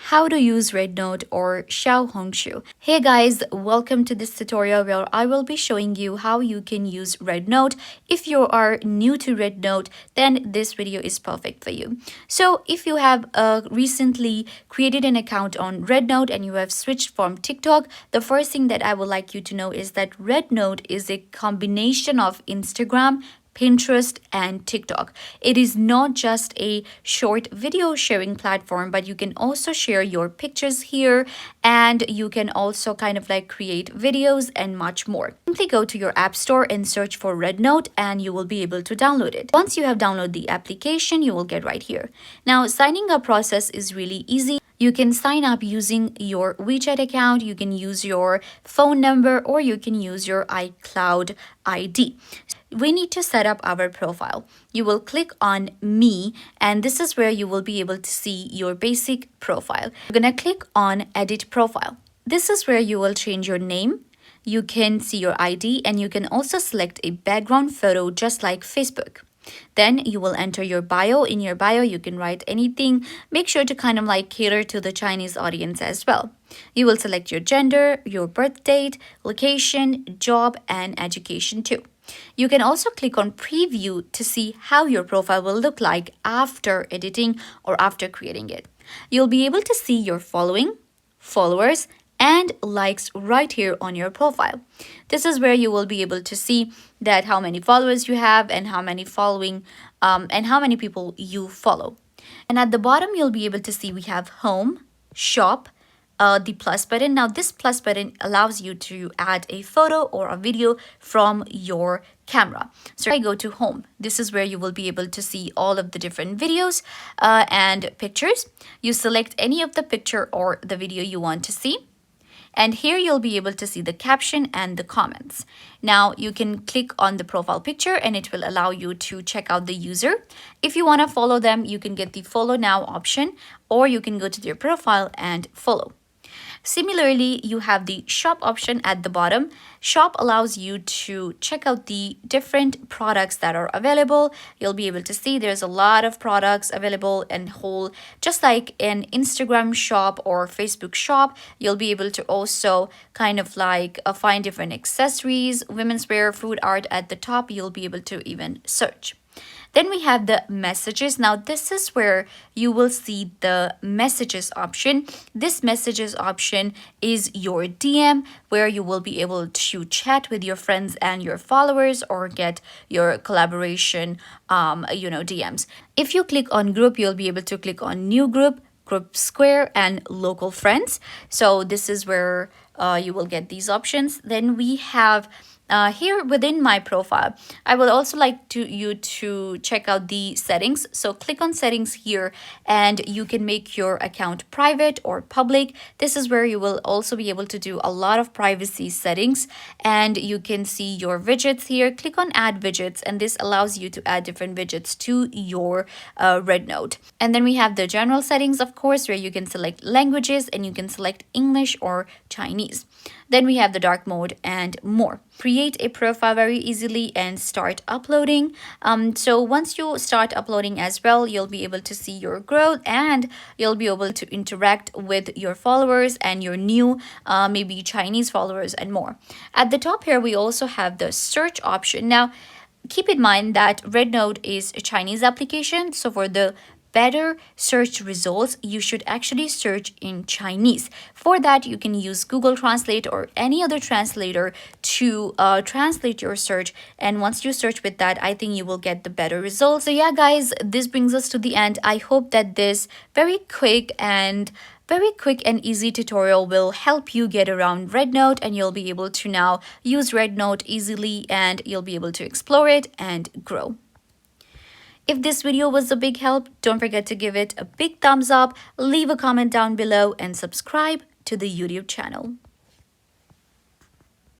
how to use Rednote or Xiaohongshu. Hey guys, welcome to this tutorial where I will be showing you how you can use Rednote. If you are new to Rednote, then this video is perfect for you. So if you have recently created an account on Rednote and you have switched from TikTok, the first thing that I would like you to know is that Rednote is a combination of Instagram, Pinterest, and TikTok. It is not just a short video sharing platform, but you can also share your pictures here, and you can also kind of like create videos and much more. Simply go to your app store and search for Rednote and you will be able to download it. Once you have downloaded the application, you will get right here. Now, signing up process is really easy. You can sign up using your WeChat account, you can use your phone number, or you can use your iCloud ID. We need to set up our profile. You will click on Me, and this is where you will be able to see your basic profile. You're gonna click on Edit Profile. This is where you will change your name. You can see your ID, and you can also select a background photo just like Facebook. Then you will enter your bio. In your bio, you can write anything. Make sure to kind of like cater to the Chinese audience as well. You will select your gender, your birth date, location, job, and education too. You can also click on preview to see how your profile will look like after editing or after creating it. You'll be able to see your following, followers, and likes right here on your profile. This is where you will be able to see that how many followers you have and how many following and how many people you follow. And at the bottom, you'll be able to see we have home, shop, the plus button. Now this plus button allows you to add a photo or a video from your camera. So I go to home. This is where you will be able to see all of the different videos and pictures. You select any of the picture or the video you want to see. And here you'll be able to see the caption and the comments. Now you can click on the profile picture and it will allow you to check out the user. If you want to follow them, you can get the follow now option, or you can go to their profile and follow. Similarly, you have the shop option at the bottom. Shop allows you to check out the different products that are available. You'll be able to see there's a lot of products available and whole, just like an Instagram shop or Facebook shop. You'll be able to also kind of like find different accessories, women's wear, food art at the top. You'll be able to even search. Then we have the messages. Now this is where you will see the messages option. This messages option is your DM, where you will be able to chat with your friends and your followers or get your collaboration, DMs. If you click on group, you'll be able to click on new group, group square, and local friends. So this is where you will get these options. Then we have here within my profile, I would also like you to check out the settings. So click on settings here and you can make your account private or public. This is where you will also be able to do a lot of privacy settings, and you can see your widgets here. Click on add widgets, and this allows you to add different widgets to your Rednote. And then we have the general settings, of course, where you can select languages and you can select English or Chinese. Then we have the dark mode and more. Create a profile very easily and start uploading. So once you start uploading as well, you'll be able to see your growth and you'll be able to interact with your followers and your new maybe Chinese followers and more. At the top here, we also have the search option. Now, keep in mind that Rednote is a Chinese application. So for the better search results, you should actually search in Chinese. For that, you can use Google Translate or any other translator to translate your search. And once you search with that, I think you will get the better results. So yeah, guys, this brings us to the end. I hope that this very quick and easy tutorial will help you get around Rednote, and you'll be able to now use Rednote easily and you'll be able to explore it and grow. If this video was a big help, don't forget to give it a big thumbs up, leave a comment down below, and subscribe to the YouTube channel.